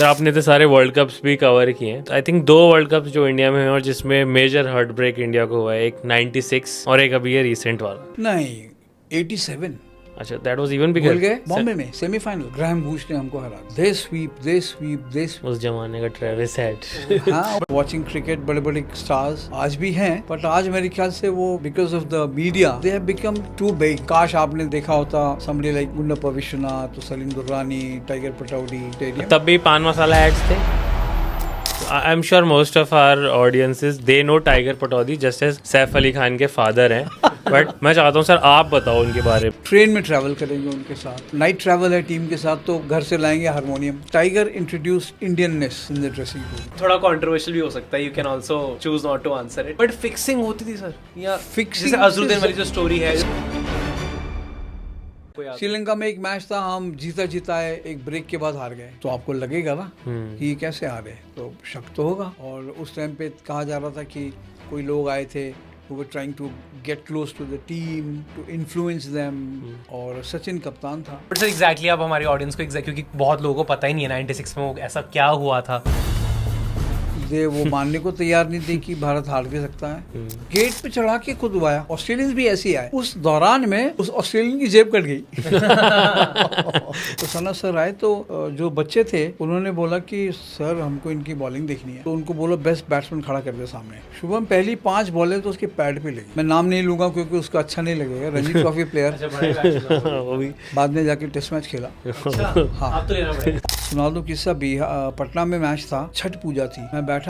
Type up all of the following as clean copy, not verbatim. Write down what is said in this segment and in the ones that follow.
Sir आपने तो सारे वर्ल्ड कप्स भी कवर किए हैं। आई थिंक 2 वर्ल्ड कप्स जो इंडिया में हैं और जिसमें मेजर हार्ट ब्रेक इंडिया को हुआ है, एक 96 और एक अभी ये रिसेंट वाला। नहीं 87 अच्छा, दैट वाज इवन भूल बिगर। गए बॉम्बे में सेमीफाइनल ग्राहम बूच ने हमको हरा दे स्वीप उस जमाने का ट्रेविस हेड। हाँ वॉचिंग क्रिकेट बड़े बड़े स्टार्स आज भी हैं बट आज मेरे ख्याल से वो because of the media they have become too big. काश आपने देखा होता somebody like Gundappa Viswanath, Salim Durani, Tiger Pataudi stadium. तब भी पान मसाला एड्स थे। I am sure most of our audiences they know Tiger Pataudi just as Saif Ali Khan के फादर हैं। बट मैं चाहता हूँ सर आप बताओ उनके बारे में। ट्रेन में ट्रैवल करेंगे उनके साथ, नाइट ट्रैवल है टीम के साथ, तो घर से लाएंगे harmonium. Tiger introduce Indianness in the dressing room. थोड़ा कंट्रोवर्शियल भी हो सकता है, you can also choose not to answer it, but fixing होती थी सर या Fixing जैसे अजरुद्दीन वाली जो स्टोरी है। श्रीलंका में एक मैच था, हम जीता है, एक ब्रेक के बाद हार गए, तो आपको लगेगा ना कि ये कैसे हारे, तो शक तो होगा। और उस टाइम पे कहा जा रहा था कि कोई लोग आए थे who were trying to get close to the team, to influence them, और सचिन कप्तान था। बट सर एग्जैक्टली आप हमारी ऑडियंस को क्योंकि बहुत लोगों को पता ही नहीं है 96 में वो ऐसा क्या हुआ था। वो मानने को तैयार नहीं थे कि भारत हार भी सकता है। गेट पे चढ़ा के खुद आया। ऑस्ट्रेलियंस भी ऐसे ही आए। उस दौरान में उस ऑस्ट्रेलियन की जेब कट गई। तो सना सर आए तो जो बच्चे थे उन्होंने बोला कि सर हमको इनकी बॉलिंग देखनी है, तो उनको बोलो बेस्ट बैट्समैन खड़ा कर दे सामने। शुभम पहली 5 बॉलें तो उसके पैड पे लगी। मैं नाम नहीं लूंगा क्योंकि उसका अच्छा नहीं लगेगा। रणजी ट्रॉफी प्लेयर वो भी बाद में जाके टेस्ट मैच खेला। हाँ आप तो लेना पड़ेगा। सुना दो किस्सा। पटना में मैच था, छठ पूजा थी, मैं बैठा,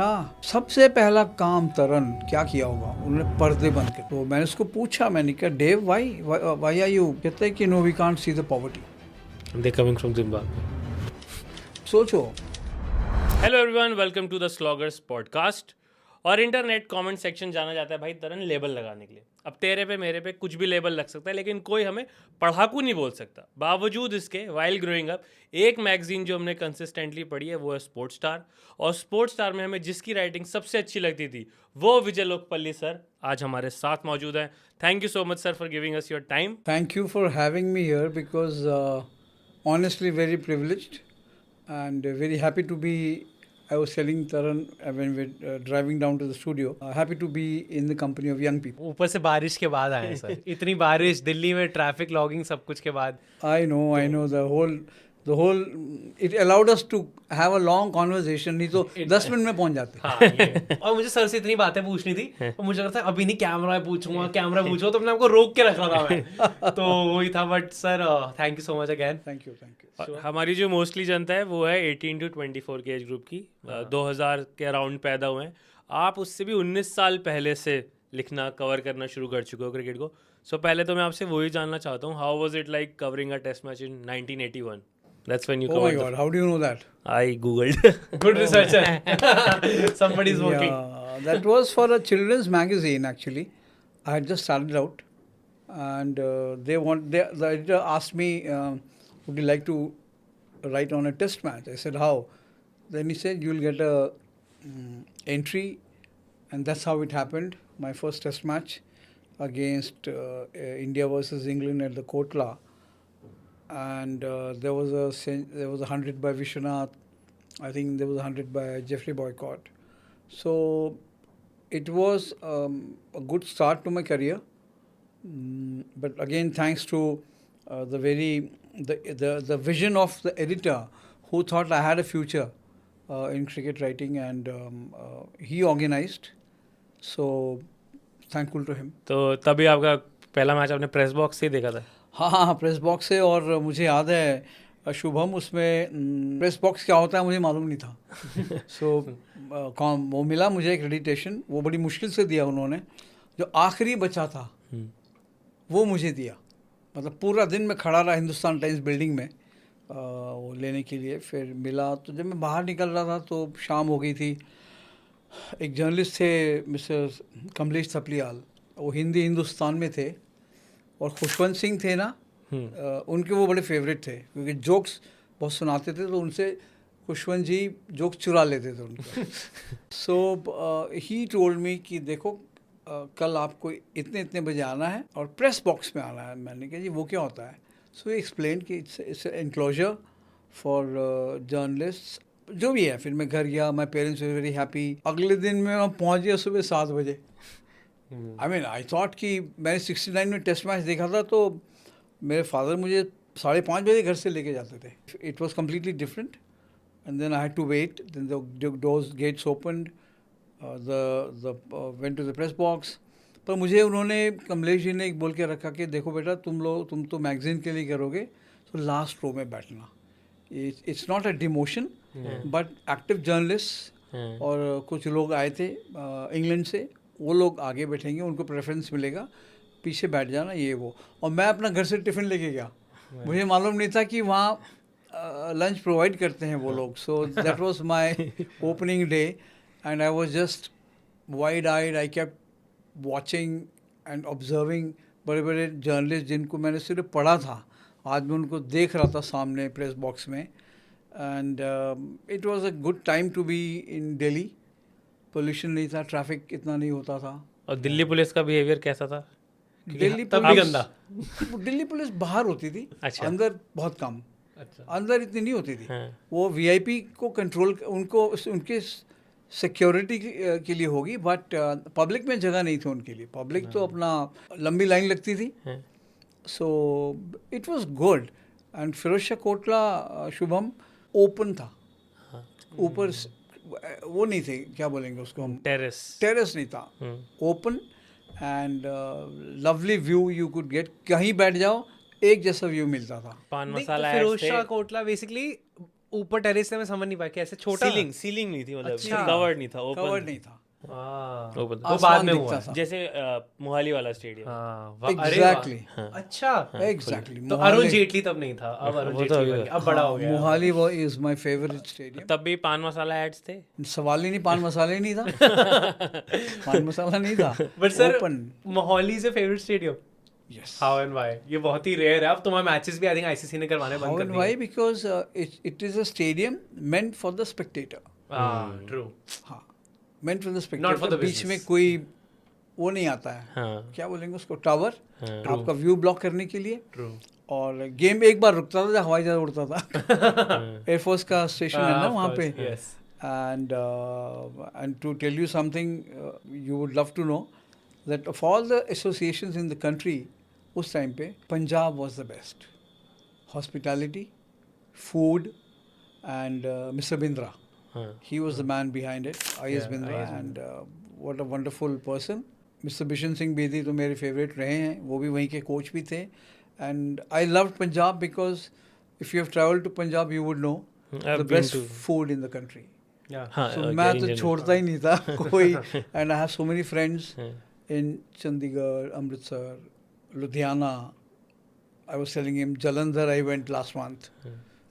सबसे पहला काम तरन क्या किया होगा, उन्होंने पर्दे बंद कर। तो मैंने उसको पूछा, मैंने कहा डेव व्हाई आर यू, कहते हैं कि no we can't see the poverty. They coming from Zimbabwe. सोचो। Hello everyone, welcome to the Sloggers podcast. और इंटरनेट कमेंट सेक्शन जाना जाता है भाई तरन लेबल लगाने के लिए। अब तेरे पे मेरे पे कुछ भी लेबल लग सकता है, लेकिन कोई हमें पढ़ाकू नहीं बोल सकता। बावजूद इसके वाइल ग्रोइंग अप एक मैगजीन जो हमने कंसिस्टेंटली पढ़ी है वो है स्पोर्ट्स स्टार। और स्पोर्ट्स स्टार में हमें जिसकी राइटिंग सबसे अच्छी लगती थी वो विजय लोकपल्ली सर आज हमारे साथ मौजूद हैं। Thank you so much sir for giving us your time. Thank you for having me here because honestly very privileged and very happy to be. I was telling Taran when we were driving down to the studio, happy to be in the company of young people. ऊपर से बारिश के बाद आए sir. इतनी बारिश दिल्ली में, traffic logging सब कुछ के बाद। I know the whole it allowed us to have a long conversation, नहीं तो 10 मिनट में पहुंच जाते। हाँ, ये। और मुझे सर से इतनी बातें पूछनी थी और मुझे लगता है अभी नहीं कैमरा पूछूंगा तो अपने आपको रोक के रख रहा था मैं। तो वही था। But sir thank you so much again. Thank you. हमारी जो मोस्टली जनता है वो है 18 to 24 के एज ग्रुप की। 2000 के अराउंड पैदा हुए हैं। आप उससे भी 19 साल पहले से लिखना कवर करना शुरू कर चुके हो क्रिकेट को। सो पहले तो मैं आपसे वही जानना चाहता हूँ, how was it like covering a test match in 1981? That's when you Oh my God, how do you know that? I googled. Good researcher. Somebody is working. Yeah, that was for a children's magazine actually. I had just started out, and the editor asked me, would you like to write on a test match? I said, how? Then he said, you'll get a entry, and that's how it happened. My first test match against India versus England at the Kotla. And there was a 100 by Vishwanath. I think there was a 100 by Jeffrey Boycott. So it was a good start to my career. But again, thanks to the vision of the editor who thought I had a future in cricket writing, and he organized. So thankful to him. तो तभी आपका पहला match आपने press box से ही देखा था? हाँ press box से। और मुझे याद है शुभम, उसमें प्रेस बॉक्स क्या होता है मुझे मालूम नहीं था। सो वो मिला मुझे एक्रेडिटेशन, वो बड़ी मुश्किल से दिया उन्होंने। जो आखिरी बचा था वो मुझे दिया, मतलब पूरा दिन मैं खड़ा रहा हिंदुस्तान टाइम्स बिल्डिंग में वो लेने के लिए। फिर मिला तो जब मैं बाहर निकल रहा था तो शाम हो गई थी। एक जर्नलिस्ट थे मिस्टर कमलेश थपलियाल, वो हिंदुस्तान में थे, और खुशवंत सिंह थे ना, उनके वो बड़े फेवरेट थे क्योंकि जोक्स बहुत सुनाते थे, तो उनसे खुशवंत जी जोक्स चुरा लेते थे उनके। सो ही टोल्ड मी कि देखो कल आपको इतने बजे आना है और प्रेस बॉक्स में आना है। मैंने कहा जी वो क्या होता है? सो ही एक्सप्लेन कि इट्स एनक्लोजर फॉर जर्नलिस्ट जो भी है, फिर मैं घर गया, my parents were very happy. अगले दिन मैं पहुंच गया सुबह 7 बजे। आई मीन आई थॉट कि मैंने 69 में टेस्ट मैच देखा था, तो मेरे फादर मुझे 5:30 बजे घर से लेके जाते थे। It was completely different and then I had to wait, then the doors gates opened, went to the press box. पर मुझे उन्होंने, कमलेश जी ने एक बोल के रखा कि देखो बेटा, तुम तो मैगजीन के लिए करोगे, तो लास्ट रो में बैठना। It's not a demotion but active journalist, और कुछ लोग आए थे इंग्लैंड से, वो लोग आगे बैठेंगे, उनको प्रेफरेंस मिलेगा, पीछे बैठ जाना, ये वो। और मैं अपना घर से टिफ़िन लेके गया, मुझे मालूम नहीं था कि वहाँ लंच प्रोवाइड करते हैं वो लोग। So that was my opening day and I was just wide eyed. I kept watching and observing बड़े बड़े जर्नलिस्ट जिनको मैंने सिर्फ पढ़ा था, आज मैं उनको देख रहा था सामने प्रेस बॉक्स में। And it was a good time to be in Delhi. Pollution नहीं था, ट्रैफिक इतना नहीं होता था। और दिल्ली पुलिस का बिहेवियर कैसा था? दिल्ली तब भी गंदा। दिल्ली पुलिस बाहर होती थी, अच्छा। अंदर बहुत कम। अच्छा। अंदर इतनी नहीं होती थी। हाँ। वो वीआईपी को कंट्रोल, उनको उनके सिक्योरिटी के लिए होगी, बट पब्लिक में जगह नहीं थी उनके लिए। पब्लिक तो अपना लंबी लाइन लगती थी। So it was good. And Firoz Shah Kotla, Shubham open था, ऊपर वो नहीं थे, क्या बोलेंगे उसको हम, टेरेस नहीं था, open and lovely view you could get. कहीं बैठ जाओ, एक जैसा व्यू मिलता था। पान नहीं, मसाला तो फिरोज ads थे। शाह कोटला बेसिकली ऊपर टेरेस से मैं समझ नहीं पाया कि ऐसे छोटा सीलिंग नहीं थी, मतलब अच्छा। कवर्ड नहीं था, ओपन कवर्ड नहीं था, हाँ, ओपन वो आसमान बाद में दिखता हुआ था। जैसे मोहाली वाला स्टेडियम। हाँ, अरे वाह। एग्जैक्टली अच्छा, एग्जैक्टली। तो अरुण जेटली तब नहीं था, अब अरुण वो तो जेटली अभी बन गया, अब बड़ा हो गया। मोहाली वो इज माय फेवरेट स्टेडियम। तब भी पान मसाला एड्स थे। सवाल ही नहीं, पान मसाला ही नहीं था। पान मसाला नहीं था, बट सर, ओपन। मोहाली से favourite stadium, yes. How and why? ये बहुत ही रेयर है। अब तुम्हारे मैचेस भी आई थिंक आईसीसी ने करवाने बंद हाउ कर एंड दिए। Why? Because it is a stadium meant for the Spectator. हाँ, ट्रू। हाँ, meant for the Not for Spectator. the बीच में business. कोई वो नहीं आता है, हाँ। क्या बोलेंगे उसको, टावर, हाँ। आपका व्यू ब्लॉक करने के लिए। ट्रू। और गेम एक बार रुकता था जब हवाई जहाज उड़ता था। एयरफोर्स का स्टेशन है ना वहाँ पे। Yes. And to tell you something, you would love to know that of all the associations in the country, उस टाइम पे Punjab was the best. Hospitality, food, and Mr. Bindra. हाँ। He was the man behind it, I.S. Yeah, Bindra, I.S. and what a wonderful person. Mr. Bishan Singh Bedi तो मेरे favourite रहे हैं, वो भी वहीं के कोच भी थे. And I loved Punjab because if you have traveled to Punjab, you would know I've the been best to- food in the country. Yeah. हाँ, So okay, मैं तो Indian- छोड़ता ही नहीं था कोई. And I have so many friends हाँ। in Chandigarh, Amritsar, Ludhiana. I was telling him Jalandhar I went last month.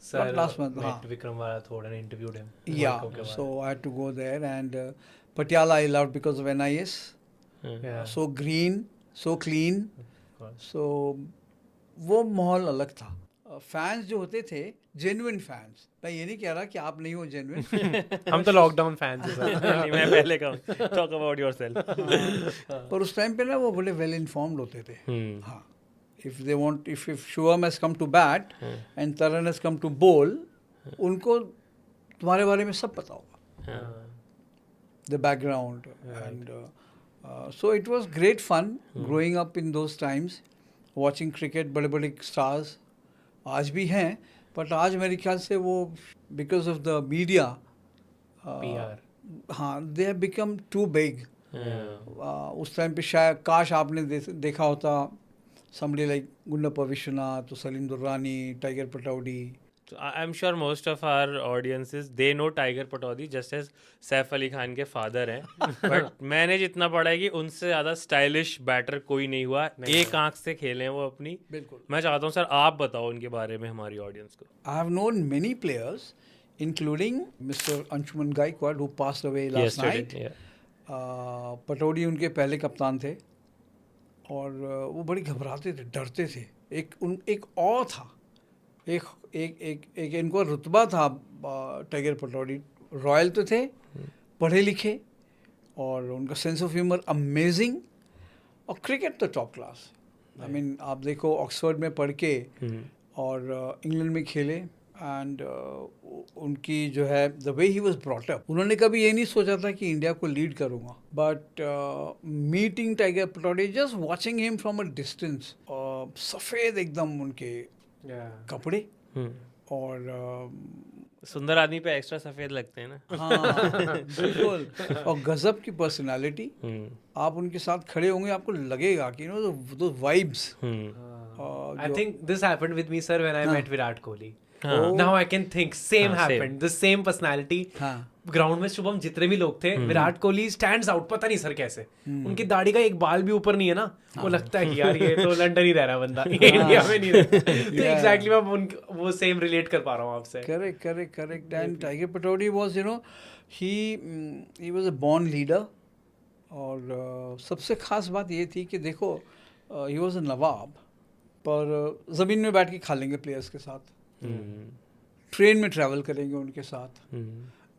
Sir, Not last month, met हाँ. Vikram Rathod and interviewed him. Yeah, World Cup के बाद. so I had to go there, and Patiala I loved because of NIS. Yeah. So green, so clean. Of course. So वो माहौल अलग था. Fans जो होते थे, जेन्युइन फैंस. मैं ये नहीं कह रहा कि आप नहीं हो जेन्युइन. हम तो लॉकडाउन फैंस हैं सर। नहीं, मैं पहले कहूँ, टॉक अबाउट योरसेल्फ। पर उस टाइम पे ना वो बड़े वेल इन्फॉर्म्ड होते थे. हाँ. If they want, if Shivam has come to bat and Taran has come to bowl, उनको तुम्हारे बारे में सब पता होगा. The background and so it was great fun growing up in those times, watching cricket. बड़े बड़े stars आज भी हैं, but आज मेरे ख्याल से वो because of the media, PR. हाँ, they have become too big. उस टाइम पे शायद काश आपने देखा होता somebody like Gundappa Vishwanath, Salim Durrani, Tiger Pataudi. So I'm sure most of our audiences they know Tiger Pataudi just as Saif Ali Khan के father हैं. बट मैंने जितना पढ़ा है कि उनसे ज़्यादा स्टाइलिश बैटर कोई नहीं हुआ. एक आंख से खेले हैं वो अपनी. बिल्कुल. मैं चाहता हूँ सर आप बताओ उनके बारे में हमारी ऑडियंस को. I have known many players, including Mr. Anshuman Gaikwad, who passed away last night. Pataudi उनके पहले कप्तान थे और वो बड़ी घबराते थे, डरते थे. एक औ था, एक इनको रुतबा था. टाइगर पटौड़ी रॉयल तो थे, पढ़े लिखे, और उनका सेंस ऑफ ह्यूमर अमेजिंग, और क्रिकेट तो टॉप क्लास. आई मीन आप देखो ऑक्सफोर्ड में पढ़ के और इंग्लैंड में खेले, एंड उनकी जो है the way he was brought up, उन्होंने कभी ये नहीं सोचा था कि इंडिया को लीड करूंगा, but meeting tiger Pataudi, just watching him from a distance, सफ़ेद एकदम उनके कपड़े और सुंदर आदमी पे एक्स्ट्रा सफेद लगते हैं ना। हाँ बिल्कुल, और गजब की पर्सनालिटी। आप उनके साथ खड़े होंगे आपको लगेगा कि दो vibes. I think this happened with me, sir, when I met Virat Kohli. हाँ। Now I can think same हाँ, happened, the same personality. हाँ ग्राउंड में शुभम जितने भी लोग थे, विराट कोहली स्टैंड्स आउट, पता नहीं सर कैसे, उनकी दाढ़ी का एक बाल भी ऊपर नहीं है ना, वो लगता है कि यार ये तो लंदन ही रह रहा है बंदा, ये इंडिया में नहीं रहता। तो एग्जैक्टली मैं वो सेम रिलेट कर पा रहा हूँ आपसे। Correct and tiger Pataudi was he was a born leader. और सबसे खास बात ये थी कि देखो ही वाज अ नवाब, पर ज़मीन में बैठ के खा लेंगे प्लेयर्स के साथ, ट्रेन में ट्रैवल करेंगे उनके साथ,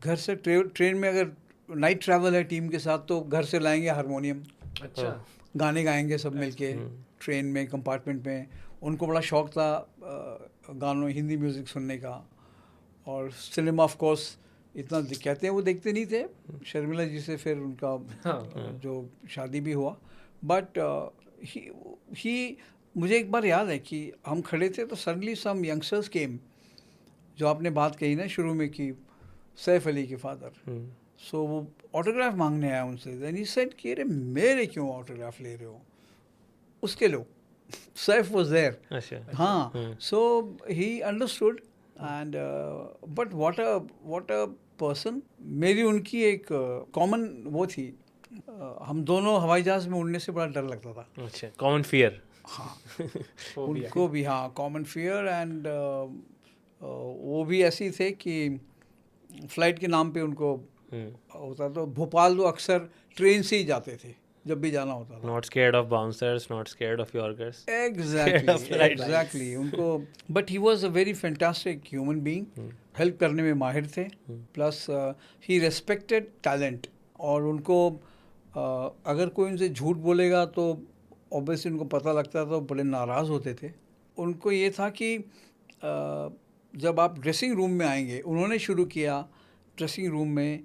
घर से ट्रेन में अगर नाइट ट्रैवल है टीम के साथ तो घर से लाएंगे हारमोनियम, अच्छा, गाने गाएंगे सब मिलके ट्रेन में कंपार्टमेंट में। उनको बड़ा शौक था गानों हिंदी म्यूज़िक सुनने का। और सिनेमा ऑफ कोर्स इतना कहते हैं वो देखते नहीं थे, शर्मिला जी से फिर उनका जो शादी भी हुआ। बट ही मुझे एक बार याद है कि हम खड़े थे तो सडनली सम यंगस्टर्स केम, जो आपने बात कही ना शुरू में कि सैफ अली के फादर, सो वो ऑटोग्राफ मांगने आया उनसे। देन ही सेड कि अरे मेरे क्यों ऑटोग्राफ ले रहे हो, उसके लो। Saif was there. अच्छा। हाँ, so he understood and but what a person. मेरी उनकी एक कॉमन वो थी, हम दोनों हवाई जहाज़ में उड़ने से बड़ा डर लगता था। अच्छा, कॉमन फियर। हाँ उनको भी, हाँ कॉमन फियर। एंड वो भी ऐसे ही थे कि फ्लाइट के नाम पे उनको होता, तो भोपाल तो अक्सर ट्रेन से ही जाते थे जब भी जाना होता था। Not scared of bouncers, not scared of yorkers. Exactly उनको, but he was a very fantastic human being, help करने में माहिर थे, प्लस ही रेस्पेक्टेड टैलेंट। और उनको अगर कोई उनसे झूठ बोलेगा तो ऑब्वियसली उनको पता लगता था, तो बड़े नाराज़ होते थे। उनको ये था कि जब आप ड्रेसिंग रूम में आएंगे, उन्होंने शुरू किया ड्रेसिंग रूम में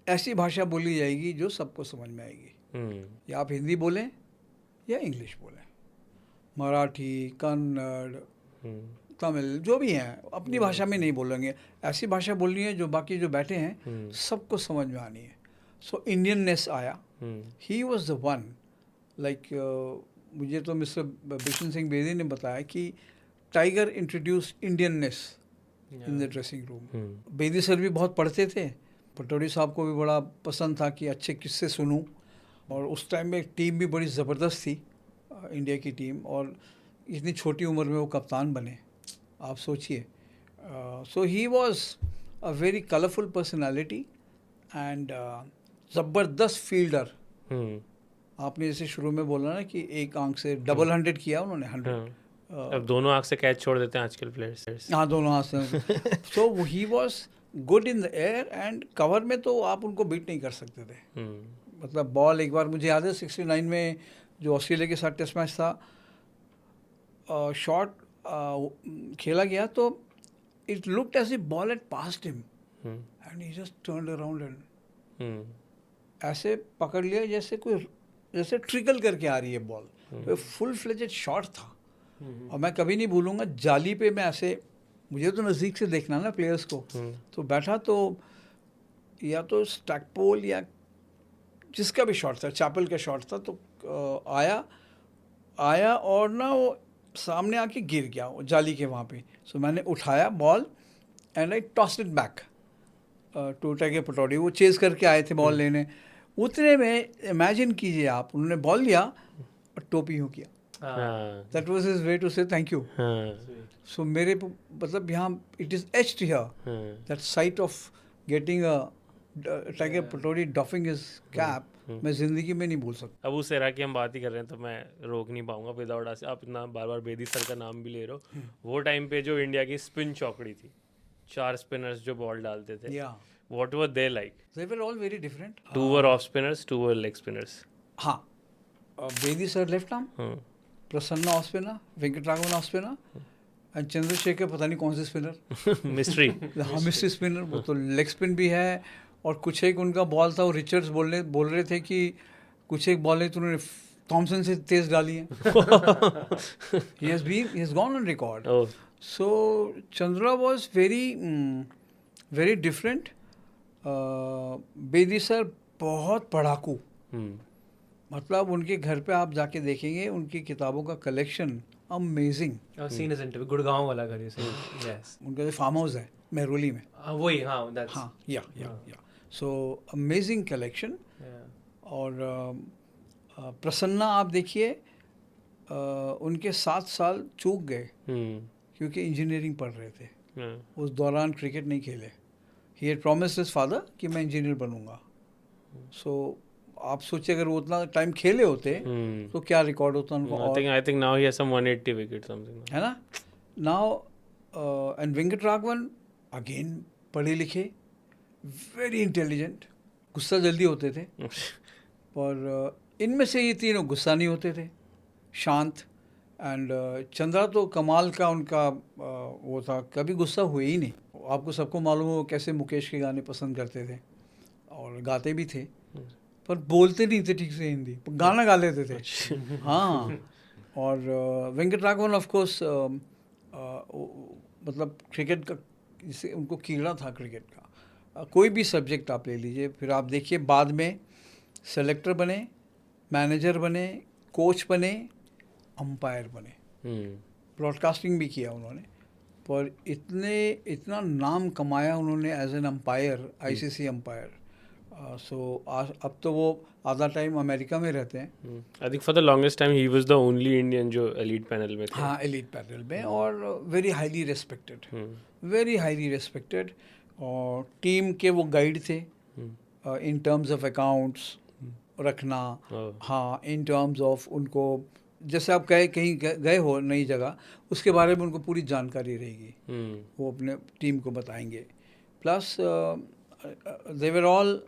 ऐसी भाषा बोली जाएगी जो सबको समझ में आएगी। या आप हिंदी बोलें या इंग्लिश बोलें, मराठी, कन्नड़, तमिल, जो भी हैं, अपनी भाषा में नहीं बोलेंगे, ऐसी भाषा बोलनी है जो बाकी जो बैठे हैं सबको समझ में आनी है। सो इंडियननेस आया। He was the one, like मुझे तो मिस्टर बिशन सिंह बेदी ने बताया कि tiger introduce Indianness in the dressing room. Bedi sir भी बहुत पढ़ते थे, पटौड़ी साहब को भी बड़ा पसंद था कि अच्छे किस्से सुनूं। और उस टाइम में टीम भी बड़ी ज़बरदस्त थी, इंडिया की टीम, और इतनी छोटी उम्र में वो कप्तान बने, आप सोचिए। So he was a very colourful personality and ज़बरदस्त फील्डर। आपने जैसे शुरू में बोला ना कि एक आंख से डबल 100 किया उन्होंने, 100। अब दोनों आंख से कैच छोड़ देते हैं आजकल प्लेयर्स। हाँ, दोनों हाथ से। So he was good in the air and cover में तो आप उनको बीट नहीं कर सकते थे। मतलब बॉल, एक बार मुझे याद है 69 में जो ऑस्ट्रेलिया के साथ टेस्ट मैच था, शॉट खेला गया तो it looked as if ball at past him and he just turned around and ऐसे पकड़ लिया जैसे ट्रिकल करके आ रही है बॉल। फुल फ्लेजेड शॉट था। और मैं कभी नहीं भूलूंगा, जाली पे मैं ऐसे, मुझे तो नज़दीक से देखना ना प्लेयर्स को, तो बैठा तो या तो स्टैकपोल या जिसका भी शॉट था, चैपल का शॉट था, तो आया और ना वो सामने आके गिर गया वो जाली के वहाँ पे। सो मैंने उठाया ball and I tossed it back to Tiger Pataudi. वो चेज़ करके आए थे बॉल लेने, उतने में इमेजिन कीजिए आप, उन्होंने बॉल लिया और टोपी यूँ किया। That was his way to say thank you. So मेरे मतलब यहाँ it is etched here that sight of getting a Tiger Pataudi doffing his cap, मैं जिंदगी में नहीं भूल सकता। अब उस एरा की हम बात ही कर रहे हैं तो मैं रोक नहीं पाऊंगा विदाउट, आप इतना बार बार बेदी सर का नाम भी ले रहे हो। वो टाइम पे जो इंडिया की स्पिन चौकड़ी थी, 4 स्पिनर्स जो बॉल डालते थे, what were they like? They were all very different. 2 were off spinners, 2 were leg spinners. हाँ, Bedi sir left arm, Prasanna off spinner, Venkataraghavan off spinner, and Chandrashekhar पता नहीं कौन से स्पिनर मिस्ट्री। हाँ मिस्ट्री स्पिनर, वो तो लेग स्पिन भी है। और कुछ एक उनका बॉल था, वो रिचर्ड्स बोल रहे थे कि कुछ एक बॉल है तो उन्होंने थॉमसन से तेज डाली है। he has gone on record. Oh. So Chandra was very different. Bedi sir बहुत पढ़ाकू, मतलब उनके घर पे आप जाके देखेंगे उनकी किताबों का collection amazing. Scene is interview, Gurgaon वाला घर है। यस, उनका जो फार्म हाउस है मेहरौली में, वही, हाँ दैट्स, हाँ या सो अमेजिंग कलेक्शन। और प्रसन्ना आप देखिए, उनके 7 साल चूक गए क्योंकि इंजीनियरिंग पढ़ रहे थे। उस दौरान क्रिकेट नहीं खेले। He had promised his father कि मैं इंजीनियर बनूंगा। सो आप सोचिए अगर वो उतना टाइम खेले होते तो क्या रिकॉर्ड होता उनको। I think now he has some 180 wickets something. है ना। नाउ एंड वेंकटराघवन अगेन पढ़े लिखे, वेरी इंटेलिजेंट, गुस्सा जल्दी होते थे। पर इनमें से ये तीनों गुस्सा नहीं होते थे, शांत। एंड चंद्रा तो कमाल का उनका वो था, कभी गुस्सा हुए ही नहीं। आपको सबको मालूम हो कैसे मुकेश के गाने पसंद करते थे और गाते भी थे, पर बोलते नहीं थे ठीक से हिंदी, गाना गा लेते थे। हाँ। और वेंकटराघवन ऑफ कोर्स मतलब क्रिकेट का जिसे उनको कीड़ा था क्रिकेट का। कोई भी सब्जेक्ट आप ले लीजिए, फिर आप देखिए बाद में सेलेक्टर बने, मैनेजर बने, कोच बने, अंपायर बने, ब्रॉडकास्टिंग भी किया उन्होंने। पर इतना नाम कमाया उन्होंने as an umpire, ICC umpire. So अब तो वो आधा टाइम अमेरिका में रहते हैं। I think for the longest time he was the only Indian जो elite panel में थे। हाँ, एलीट पैनल में, और very highly respected, very highly respected. और टीम के वो गाइड थे इन टर्म्स ऑफ अकाउंट्स रखना। हाँ, इन टर्म्स ऑफ उनको, जैसे आप कहीं गए हो नई जगह, उसके बारे में उनको पूरी जानकारी रहेगी, वो अपने टीम को बताएंगे। Plus they were all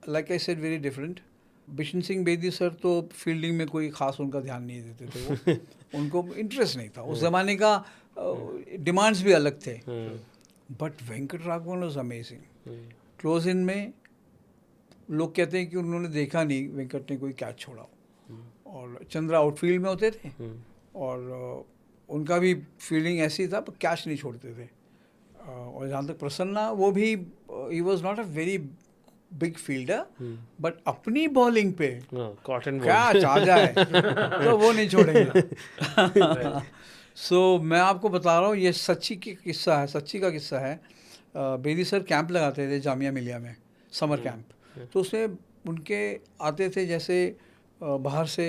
like I said very different. Bishan Singh Bedi sir तो फील्डिंग में कोई ख़ास उनका ध्यान नहीं देते थे, वो उनको इंटरेस्ट नहीं था। उस ज़माने का डिमांड्स भी अलग थे। But Venkataraghavan was amazing. Close in में लोग कहते हैं कि उन्होंने देखा नहीं वेंकट ने कोई कैच छोड़ा हो। और चंद्रा आउटफील्ड में होते थे और उनका भी फील्डिंग ऐसी था, पर कैच नहीं छोड़ते थे। और जहाँ तक प्रसन्ना, वो भी he was not a very big fielder, but अपनी बॉलिंग पे कॉटन कैच आ जाए तो वो नहीं छोड़ेंगे। सो मैं आपको बता रहा हूँ, ये सच्ची का किस्सा है। बेदी सर कैंप लगाते थे जामिया मिलिया में, समर कैंप। तो उसमें उनके आते थे जैसे बाहर से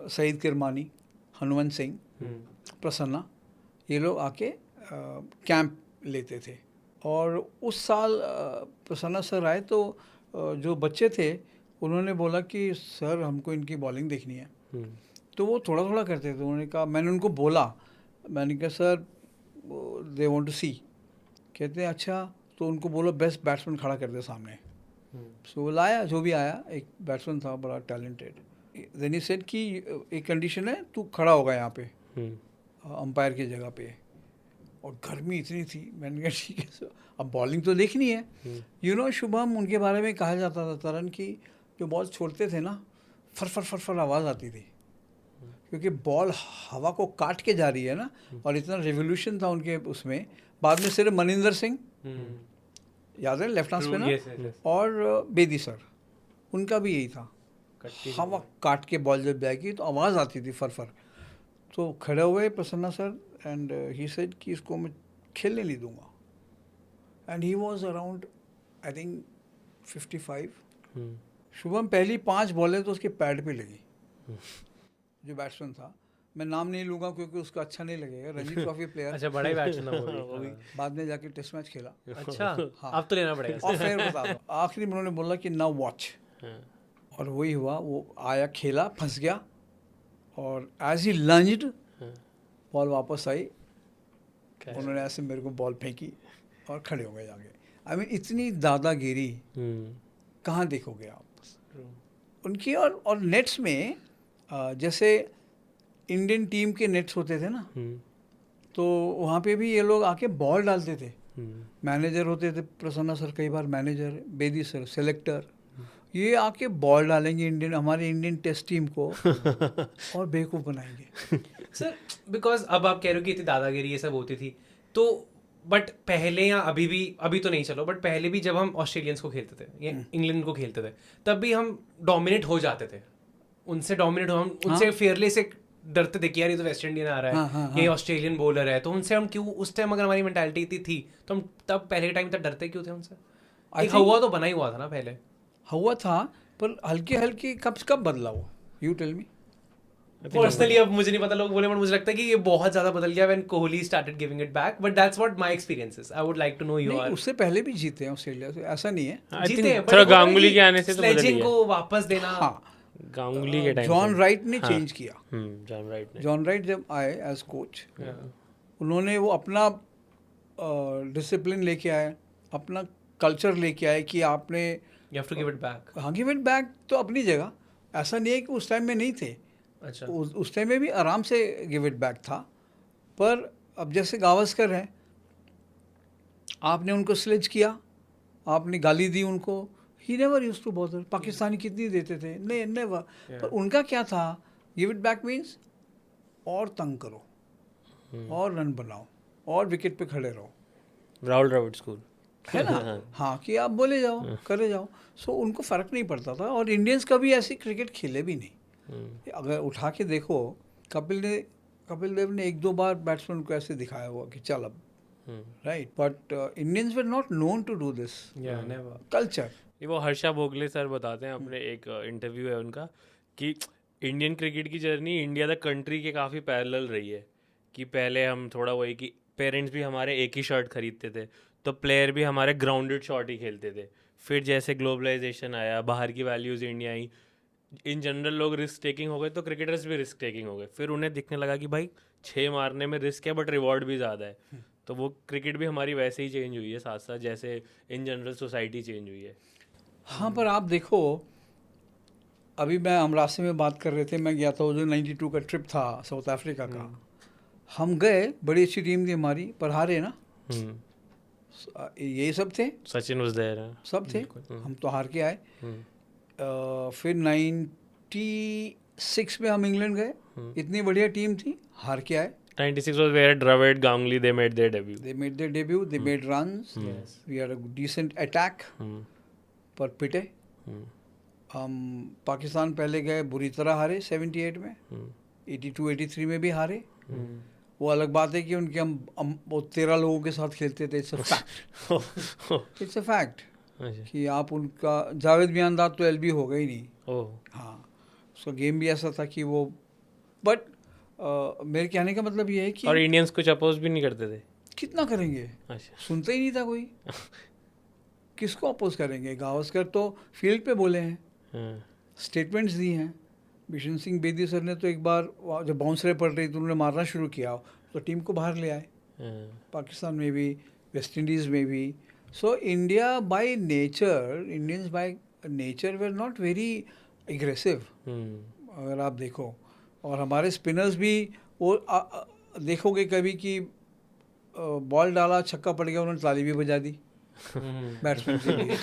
सईद किरमानी, हनुमंत सिंह, प्रसन्ना, ये लोग आके कैंप लेते थे। और उस साल प्रसन्ना सर आए तो जो बच्चे थे उन्होंने बोला कि सर हमको इनकी बॉलिंग देखनी है। तो वो थोड़ा थोड़ा करते थे। उन्होंने कहा, मैंने उनको बोला, मैंने कहा सर दे वांट टू सी। कहते हैं अच्छा, तो उनको बोलो बेस्ट बैट्समैन खड़ा कर दे सामने। सो वो लाया, जो भी आया, एक बैट्समैन था बड़ा टैलेंटेड। देन ही सेड कि एक कंडीशन है, तू खड़ा होगा यहाँ पे अंपायर की जगह पे। और गर्मी इतनी थी, मैंने कहा ठीक है सर, अब बॉलिंग तो देखनी है। यू नो शुभम, उनके बारे में कहा जाता था तरन की जो बॉल छोड़ते थे ना, फर फर फर फर आवाज़ आती थी, क्योंकि बॉल हवा को काट के जा रही है ना। और इतना रेवोल्यूशन था उनके उसमें। बाद में सिर्फ मनिंदर सिंह याद है, लेफ्ट हैंड स्पिनर, और बेदी सर, उनका भी यही था, हवा काट के बॉल जब जाएगी तो आवाज़ आती थी फर फर। तो खड़े हुए Prasanna sir and he said कि इसको मैं खेलने नहीं दूंगा। And he was around I think 55। Shubham पहली 5 बॉलें तो उसके पैड पे लगी। जो बैट्समैन था, मैं नाम नहीं लूँगा क्योंकि उसका अच्छा नहीं लगेगा, रणजी ट्रॉफी प्लेयर। अच्छा, बड़ा ही बैट्समैन है वो भी। बाद में जाके टेस्ट मैच खेला। अच्छा, हाँ, अब तो लेना पड़ेगा। और फिर बता दो, आखिरी में उन्होंने बोला कि नाउ वॉच। और वही हुआ, वो आया, खेला, फंस गया, और एज ही लंज्ड बॉल वापस आई, उन्होंने ऐसे मेरे को बॉल फेंकी और खड़े हो गए जाके। आई मीन इतनी दादागिरी कहाँ देखोगे आप उनकी। और नेट्स में जैसे इंडियन टीम के नेट्स होते थे ना, तो वहाँ पे भी ये लोग आके बॉल डालते थे। मैनेजर होते थे, प्रसन्ना सर कई बार मैनेजर, बेदी सर सेलेक्टर, ये आके बॉल डालेंगे हमारे इंडियन टेस्ट टीम को और बेवकूफ़ बनाएंगे। सर बिकॉज अब आप कह रहे हो कि इतनी दादागिरी ये सब होती थी, तो बट पहले या अभी भी, अभी तो नहीं चलो, बट पहले भी जब हम ऑस्ट्रेलियंस को खेलते थे या इंग्लैंड को खेलते थे, तब भी हम डोमिनेट हो जाते थे, उनसे डोमिनेट हम उनसे फेयरली से डरते थे कि यार ये तो वेस्ट इंडियन आ रहा है, ये ऑस्ट्रेलियन बॉलर है, तो उनसे हम क्यों उस टाइम, अगर हमारी मेंटालिटी इतनी थी तो हम तब पहले टाइम तक डरते क्यों थे उनसे? एक हवा तो बना ही हुआ था ना पहले। हुआ था, पर हल्के हल्के कब बदला हुआ, यू टेल मी। पर्सनली अब मुझे नहीं पता, लोग बोले, बट मुझे लगता है कि ये बहुत ज्यादा बदल गया when Kohli started giving it back, but that's what my experiences, I would like to know your. उससे पहले भी जीते हैं ऑस्ट्रेलिया से, ऐसा नहीं है। जीते हैं, थोड़ा गांगुली के आने से तो बदल स्लेजिंग गया। को वापस देना। हाँ, गांगुली के टाइम जॉन राइट ने चेंज किया। जॉन राइट ने, जॉन राइट जब आए एज कोच, उन्होंने वो अपना डिसिप्लिन लेके आए, अपना कल्चर लेके आए कि आपने you have to give it back. हाँ, गिव इट बैक तो अपनी जगह, ऐसा नहीं है कि उस टाइम में नहीं थे। अच्छा, उस टाइम में भी आराम से गिव इट बैक था, पर अब जैसे गावस्कर हैं, आपने उनको स्लेज किया, आपने गाली दी उनको, he never used to bother. Pakistani कितनी देते थे, नहीं नेवर। पर उनका क्या था, गिव इट बैक मीन्स और तंग करो, और रन बनाओ, और विकेट पे खड़े रहो, राहुल द्रविड़ स्कूल है ना। हाँ, कि आप बोले जाओ, करे जाओ। सो उनको फ़र्क नहीं पड़ता था, और इंडियंस कभी ऐसी क्रिकेट खेले भी नहीं। अगर उठा के देखो, कपिल देव ने 1-2 बार बैट्समैन को ऐसे दिखाया हुआ कि चल अब, right, but Indians were not known to do this culture. ये वो हर्षा भोगले सर बताते हैं, अपने एक इंटरव्यू है उनका, कि इंडियन क्रिकेट की जर्नी इंडिया द कंट्री के काफ़ी पैरेलल रही है। कि पहले हम थोड़ा वही कि पेरेंट्स भी हमारे एक ही शर्ट खरीदते थे, तो प्लेयर भी हमारे ग्राउंडेड शॉट ही खेलते थे। फिर जैसे ग्लोबलाइजेशन आया, बाहर की values India I, in general लोग रिस्क टेकिंग हो गए, तो क्रिकेटर्स भी रिस्क टेकिंग हो गए। फिर उन्हें दिखने लगा कि भाई 6 मारने में रिस्क है बट रिवॉर्ड भी ज़्यादा है, तो वो क्रिकेट भी हमारी वैसे ही चेंज हुई है साथ साथ जैसे इन जनरल सोसाइटी चेंज हुई है। हाँ, पर आप देखो, अभी हम रास्ते में बात कर रहे थे, मैं गया था, वो जो 92 का ट्रिप था साउथ अफ्रीका का, हम गए, बड़ी अच्छी टीम थी हमारी, पर हारे ना। यही सब थे, सचिन वाज देयर, सब थे, हम तो हार के आए। फिर 96 में हम इंग्लैंड गए, इतनी बढ़िया टीम थी, हार के आए। 96 was where Dravid, Ganguly, they made their debut. They made their debut, they made runs, we had a decent attack, पर पिटे। हम पाकिस्तान पहले गए, बुरी तरह हारे 78 में, 82-83 में भी हारे। वो अलग बात है कि उनके हम वो 13 लोगों के साथ खेलते थे, it's a fact, it's a fact कि आप उनका, जावेद मियांदाद तो एलबी हो गई नहीं। हाँ, उसका गेम भी ऐसा था कि वो, बट मेरे कहने का मतलब ये है कि, और इंडियंस कुछ अपोज भी नहीं करते थे। कितना करेंगे, सुनते ही नहीं था कोई, किसको अपोज करेंगे। गावस्कर तो फील्ड पे बोले हैं, स्टेटमेंट्स दिए हैं। बिशन सिंह बेदी सर ने तो एक बार जब बाउंसरें पड़ रही तो उन्होंने मारना शुरू किया, तो टीम को बाहर ले आए, पाकिस्तान में भी, वेस्ट इंडीज़ में भी। So India by nature, Indians by nature were not very aggressive, अगर आप देखो। और हमारे स्पिनर्स भी, वो देखोगे कभी कि बॉल डाला, छक्का पड़ गया, उन्होंने ताली भी बजा दी बैट्समैन के लिए,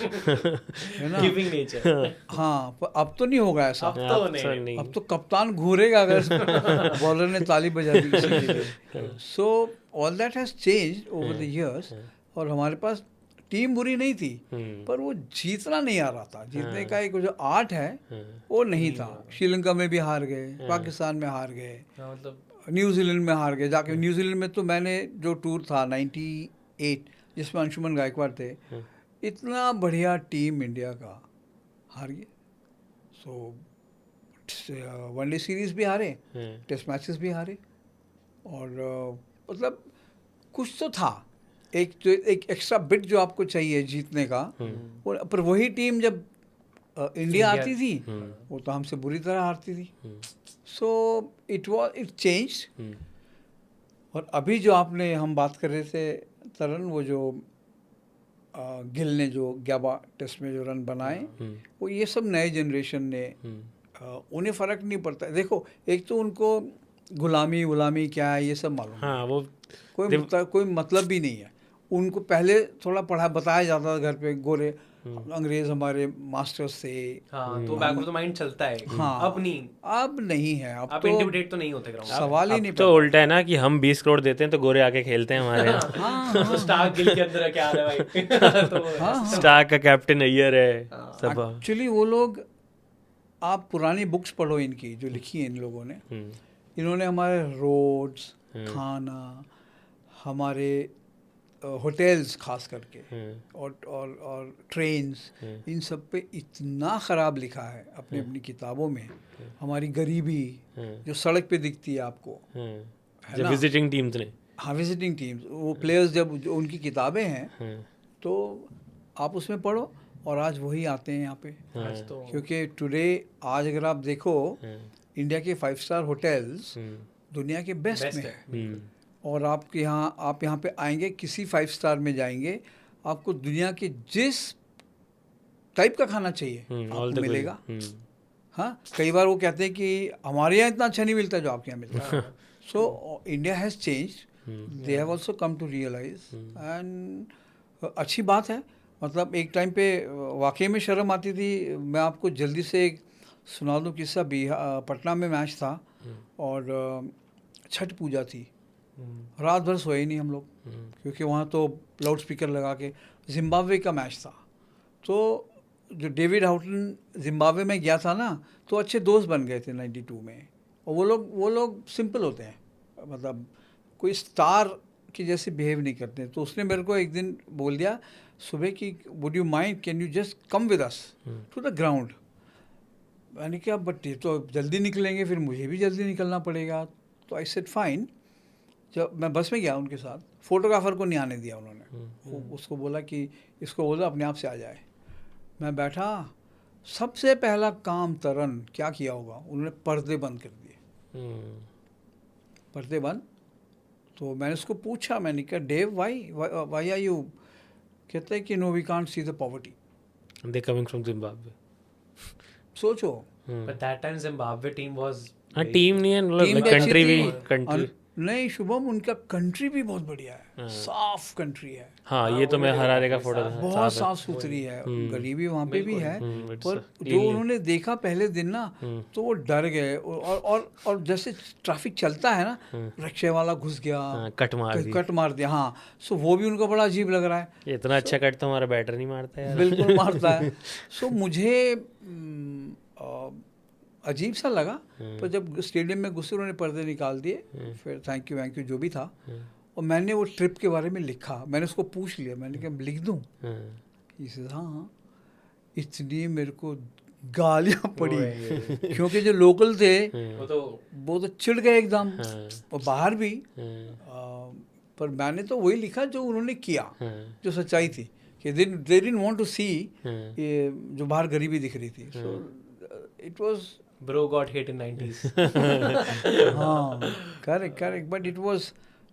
है ना, गिविंग नेचर। हाँ, पर अब तो नहीं होगा ऐसा, अब तो नहीं। अब तो कप्तान घूरेगा अगर बॉलर ने ताली बजा दी किसी के लिए। So all that has changed over the years. और हमारे पास टीम बुरी नहीं थी, पर वो जीतना नहीं आ रहा था, जीतने का एक जो आर्ट है वो नहीं था। श्रीलंका में भी हार गए, पाकिस्तान में हार गए, मतलब न्यूजीलैंड में हार गए जाके। न्यूजीलैंड में तो मैंने जो टूर था 98 जिसमें अंशुमन गायकवाड़ थे, इतना बढ़िया टीम इंडिया का, हार गए। सो वनडे सीरीज भी हारे, टेस्ट मैचेस भी हारे, और मतलब कुछ तो था, एक एक्स्ट्रा बिट जो आपको चाहिए जीतने का। पर वही टीम जब इंडिया आती थी, वो तो हमसे बुरी तरह हारती थी। So it changed. और अभी जो हम बात कर रहे थे तरन, वो जो गिल ने जो 11 टेस्ट में जो रन बनाए, वो ये सब नए जनरेशन ने, उन्हें फ़र्क नहीं पड़ता। देखो, एक तो उनको गुलामी क्या है ये सब मालूम, हाँ, वो कोई मतलब भी नहीं है। उनको पहले थोड़ा बताया जाता था घर पे, गोरे अंग्रेज हमारे मास्टर्स थे। हाँ, तो बैक ऑफ द माइंड चलता है। हाँ, अब नहीं, अब नहीं है। अब आप तो इंटिमिडेट तो नहीं होते ग्राउंड। सवाल ही अब नहीं तो उल्टा है ना कि हम 20 करोड़ देते हैं तो गोरे आके खेलते हैं हमारे यहाँ। हाँ तो स्टार गिल के अंदर क्या हाल है भाई? तो हाँ स्टार का कैप्टन अय्यर है सब। एक्चुअली वो लोग, आप पुरानी बुक्स पढ़ो इनकी जो लिखी है इन लोगों ने। इन्होंने हमारे रोड्स, खाना, हमारे होटल्स खास करके, और ट्रेन्स, इन सब पे इतना ख़राब लिखा है अपनी अपनी किताबों में। हमारी गरीबी जो सड़क पे दिखती है आपको, है ना? विजिटिंग टीम्स ने, हाँ, विजिटिंग टीम्स, वो प्लेयर्स जब जो उनकी किताबें हैं तो आप उसमें पढ़ो, और आज वही आते हैं यहाँ पे। आज तो क्योंकि टुडे, आज अगर आप देखो, इंडिया के 5 स्टार होटल्स दुनिया के बेस्ट में है। और आप यहाँ पे आएंगे, किसी 5 स्टार में जाएंगे, आपको दुनिया के जिस टाइप का खाना चाहिए आपको मिलेगा। हाँ, कई बार वो कहते हैं कि हमारे यहाँ इतना अच्छा नहीं मिलता जो आपके यहाँ मिलता है। So India has changed, they have also come to realise, and अच्छी बात है। मतलब एक टाइम पे वाकई में शर्म आती थी। मैं आपको जल्दी से एक सुना दूँ किस्सा। पटना में मैच था और छठ पूजा थी। रात भर सोए नहीं हम लोग, क्योंकि वहाँ तो लाउड स्पीकर लगा के, जिम्बाब्वे का मैच था। तो जो डेविड हाउटन जिम्बाब्वे में गया था ना, तो अच्छे दोस्त बन गए थे 92 में। और वो लोग सिंपल होते हैं, मतलब कोई स्टार की जैसे बिहेव नहीं करते। तो उसने मेरे को एक दिन बोल दिया सुबह कि would you mind, can you just come with us to the ground. मैंने कहा बट ये तो जल्दी निकलेंगे, फिर मुझे भी जल्दी निकलना पड़ेगा। तो आई सेड फाइन। जब मैं बस में गया उनके साथ, फोटोग्राफर को नहीं आने दिया उन्होंने। उसको बोला कि इसको बोला अपने आप से आ जाए। मैं बैठा, सबसे पहला काम तरन क्या किया होगा, उन्होंने पर्दे बंद कर दिए। पर्दे बंद। तो मैंने उसको पूछा, मैंने कहा डेव वाई आर यू? कहते हैं कि no we can't see the poverty, they coming from Zimbabwe. सोचो। But that time Zimbabwe team was हाँ, टीम नहीं है, टीम मतलब भी अच्छी कंट्री भी, थी। कंट्री। नहीं शुभम, उनका कंट्री भी बहुत बढ़िया है, साफ कंट्री है। हाँ, ये तो मैं हरारे का फोटो था, बहुत साफ सुथरी है। गरीबी वहाँ पे भी है, पर जो उन्होंने देखा पहले दिन ना, तो वो डर गए। और जैसे ट्रैफिक चलता है ना, रिक्शे वाला घुस गया, कट मार दिया। हाँ, सो वो भी उनको बड़ा अजीब लग रहा है। इतना अच्छा कट तो हमारा बैटर नहीं मारता यार। बिल्कुल मारता है। सो मुझे अजीब सा लगा। पर जब स्टेडियम में घुसे, उन्होंने पर्दे निकाल दिए, फिर थैंक यू जो भी था। और मैंने वो ट्रिप के बारे में लिखा। मैंने उसको पूछ लिया, मैंने कहा लिख दूँ? हाँ। इतनी मेरे को गालियाँ पड़ी, क्योंकि जो लोकल थे वो तो चिढ़ गए एकदम, और बाहर भी। पर मैंने तो वही लिखा जो उन्होंने किया, जो सच्चाई थी, कि दे डिडंट वांट टू सी ये जो बाहर गरीबी दिख रही थी। So it was bro got hit in 90s. हाँ, करेक्ट। बट इट वाज,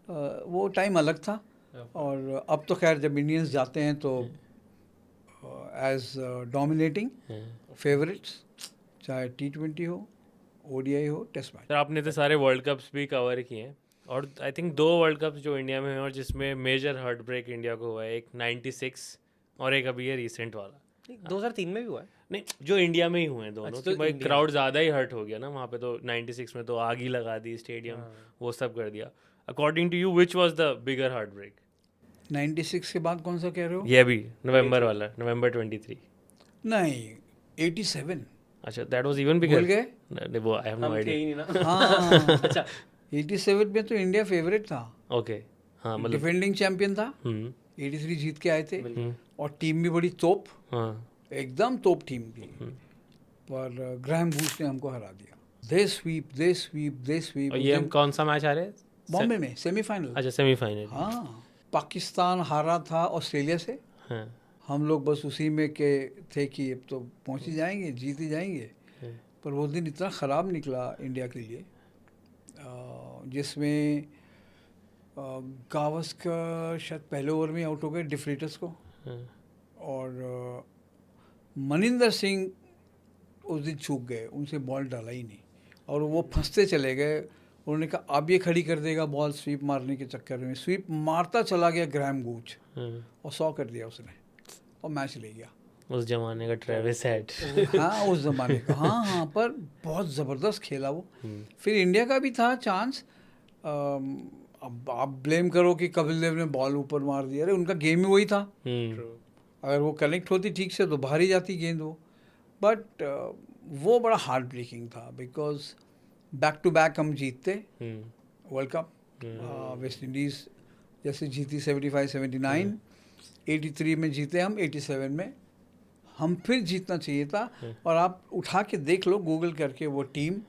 वो टाइम अलग था। और अब तो खैर जब इंडियंस जाते हैं तो एज डोमिनेटिंग फेवरेट्स, चाहे T20 हो, ODI हो, टेस्ट मैच। सर, आपने तो सारे वर्ल्ड कप्स भी कवर किए हैं, और आई थिंक 2 वर्ल्ड कप्स जो इंडिया में हैं और जिसमें मेजर हार्ट ब्रेक इंडिया को हुआ है, एक 96 और एक अभी ये रिसेंट वाला। 2003 में भी हुआ है। नहीं, जो इंडिया में ही हुए हैं दोनों, कि भाई क्राउड ज़्यादा ही हर्ट हो गया ना वहाँ पे। तो 96 में तो आग ही लगा दी स्टेडियम, वो सब कर दिया। According to you which was the bigger heartbreak? 96 के बाद कौन सा कह रहे हो? ये भी नवंबर वाला, नवंबर 23। नहीं, 87। अच्छा, दैट वाज इवन बिगर। भूल गए? नहीं, वो आई हैव नो हम थे ही आइडिया। नहीं ना। हाँ, अच्छा, 87 में तो इंडिया फेवरेट था। ओके, हाँ, मतलब डिफेंडिंग चैंपियन था। 83 जीत के आए थे, और टीम भी बड़ी तोप, हाँ, एकदम तोप टीम थी। पर ग्राहम बूच ने हमको हरा दिया। दे स्वीप। और ये हम कौन सा मैच आ रहे हैं? बॉम्बे में सेमीफाइनल। अच्छा, सेमीफाइनल। हाँ, पाकिस्तान हारा था ऑस्ट्रेलिया से। हाँ, हम लोग बस उसी में के थे कि अब तो पहुंच ही जाएंगे, जीत ही जाएंगे। पर वो दिन इतना ख़राब निकला इंडिया के लिए, जिसमें गावस्कर शायद पहले ओवर में आउट हो गए डिफ्रेटर्स को, और मनिंदर सिंह उस दिन चूक गए, उनसे बॉल डाला ही नहीं, और वो फंसते चले गए। उन्होंने कहा अब ये खड़ी कर देगा बॉल स्वीप मारने के चक्कर में, स्वीप मारता चला गया ग्रैम गूच और 100 कर दिया उसने और मैच ले गया। उस जमाने का ट्रेविस हेड। हाँ उस जमाने का, हाँ पर बहुत ज़बरदस्त खेला वो। फिर इंडिया का भी था चांस, अब आप ब्लेम करो कि कपिल देव ने बॉल ऊपर मार दिया, अरे उनका गेम ही वही था। अगर वो कनेक्ट होती ठीक से तो बाहर ही जाती गेंद वो। बट वो बड़ा हार्ट ब्रेकिंग था बिकॉज बैक टू बैक हम जीतते वर्ल्ड कप। वेस्ट इंडीज़ जैसे जीती 75-79, 83 में जीते हम, 87 में हम फिर जीतना चाहिए था। और आप उठा के देख लो गूगल करके, वो टीम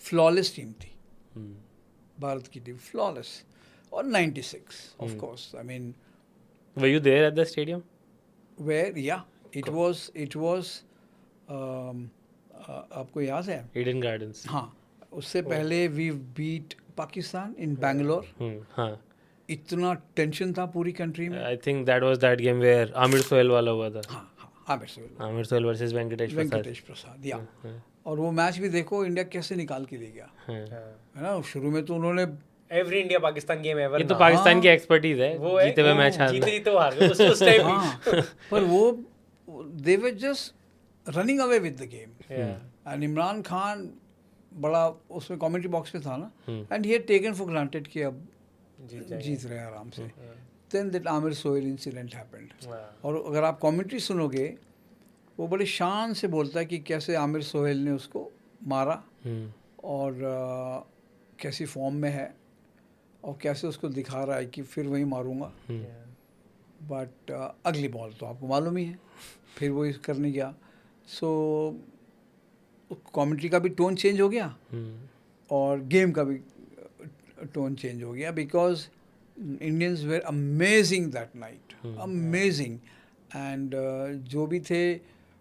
फ्लॉलेस टीम थी, भारत की टीम फ्लॉलेस। और 96 of course, I mean Were you there at the stadium? Were या इट वाज आपको याद है? Eden Gardens. हाँ, उससे पहले we beat Pakistan in Bangalore. हाँ. इतना टेंशन था पूरी कंट्री में। I think that was that game where Amir Sohail वाला हुआ था. हाँ हाँ Aamir Sohail, Amir Sohail versus Venkatesh Prasad. Venkatesh प्रसाद या। और वो मैच भी देखो इंडिया कैसे निकाल के ले गया, है ना। शुरू में तो उन्होंने every India Pakistan game ever, ये तो पाकिस्तान की एक्सपर्टीज है, वो है, जीते हुए मैच हारना. जीते तो हार गए उस टाइम। हाँ, पर वो they were just running away with the game. And Imran Khan बड़ा उसमें कमेंट्री बॉक्स में था ना, and he had taken for granted कि अब जीत रहे हैं आराम से। Then that Aamir Sohail incident happened. और अगर आप कमेंट्री सुनोगे वो बड़े शान से बोलता है कि कैसे आमिर सोहेल ने उसको मारा और कैसी फॉर्म में है और कैसे उसको दिखा रहा है कि फिर वही मारूंगा। बट अगली बॉल तो आपको मालूम ही है, फिर वो करने गया। सो कमेंट्री का भी टोन चेंज हो गया और गेम का भी टोन चेंज हो गया because Indians were amazing that night, amazing. And जो भी थे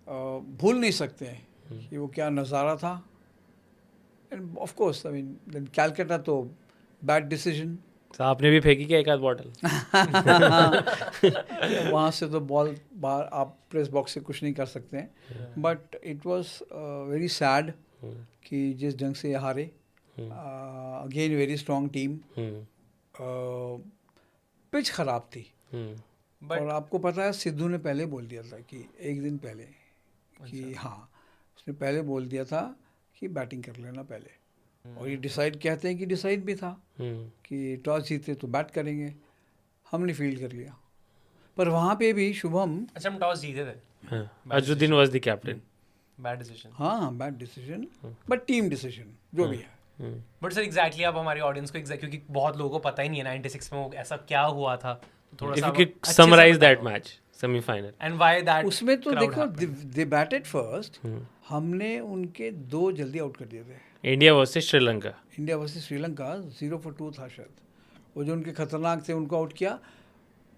भूल नहीं सकते हैं कि वो क्या नज़ारा था। And of course I mean then Calcutta तो बैड डिसीजन। तो आपने भी फेंकी क्या एक आध बॉटल? वहाँ से तो बॉल बाहर, आप प्रेस बॉक्स से कुछ नहीं कर सकते हैं। But it was very sad कि जिस ढंग से हारे। Again very strong team, pitch खराब थी। और आपको पता है सिद्धू ने पहले बोल दिया था कि एक दिन पहले कि हाँ, उसने पहले बोल दिया था कि बैटिंग कर लेना पहले। और ये डिसाइड कहते हैं कि डिसाइड भी था कि टॉस जीते तो बैट करेंगे, हमने फील्ड कर लिया। पर वहाँ पे भी शुभम, अच्छा हम टॉस जीते थे, Azharuddin was the captain. Bad decision. हाँ bad decision but team decision जो भी है। बट सर एग्जैक्टली आप हमारी ऑडियंस को क्योंकि बहुत लोगों को पता ही नहीं है 96 में वो ऐसा क्या हुआ था, थोड़ा If सा you could summarize that match, semi-final. And why that उसमें तो देखो दे बैटेड फर्स्ट, हमने उनके 2 जल्दी आउट कर दिए थे। India versus Sri Lanka. India versus Sri Lanka 0 for 2 था शायद, वो जो उनके खतरनाक थे उनको आउट किया।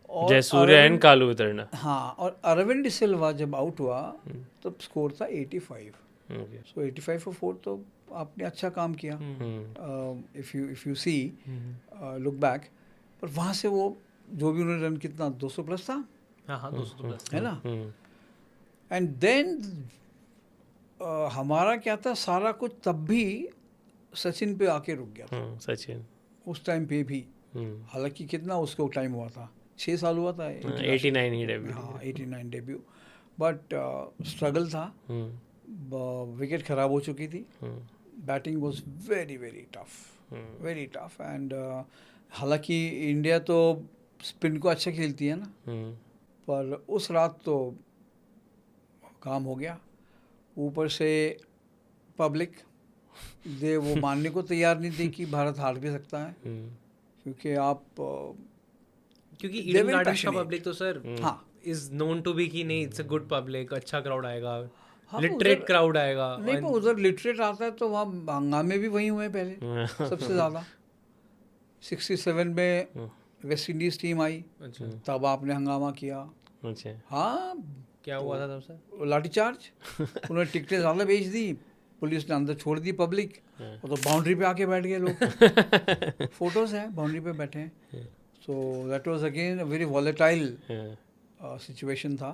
और जयसूर्य एंड कालू वितरना। हाँ, और अरविंद डिसिल्वा जब आउट हुआ तो स्कोर था 85। सो 85 for 4 तो आपने अच्छा काम किया if you see look back. पर वहाँ से वो जो भी उन्होंने रन कितना 200 प्लस था, हाँ 200 प्लस है ना। एंड देन हमारा क्या था, सारा कुछ तब भी सचिन पे आके रुक गया था। सचिन उस टाइम पे भी, हालांकि कितना उसको टाइम हुआ था, 6 साल हुआ था। 89 ही डेब्यू। हाँ 89 डेब्यू। बट स्ट्रगल था, विकेट खराब हो चुकी थी, batting was very very tough. And हालांकि इंडिया तो स्पिन को अच्छा खेलती है ना, पर उस रात तो काम हो गया। ऊपर से पब्लिक वो मानने को तैयार नहीं थी कि भारत हार भी सकता है, क्योंकि आप क्योंकि ईडन गार्डन्स का passionate. पब्लिक तो सर हाँ इज नोन टू बी कि नहीं इट्स अ गुड पब्लिक, अच्छा क्राउड आएगा, हाँ, लिटरेट उधर- क्राउड आएगा। नहीं, पर उधर लिटरेट आता है तो वहाँ हंगामे भी वहीं हुए पहले सबसे ज़्यादा। 67 में वेस्ट इंडीज़ टीम आई, अच्छा तब आपने हंगामा किया। अच्छा। हाँ, क्या हुआ था तब सर? लाठीचार्ज, उन्होंने टिकटें ज़्यादा बेच दी, पुलिस ने अंदर छोड़ दी पब्लिक, और तो बाउंड्री पे आके बैठ गए लोग। फोटोज हैं, बाउंड्री पे बैठे हैं। सो that was again a very volatile situation था।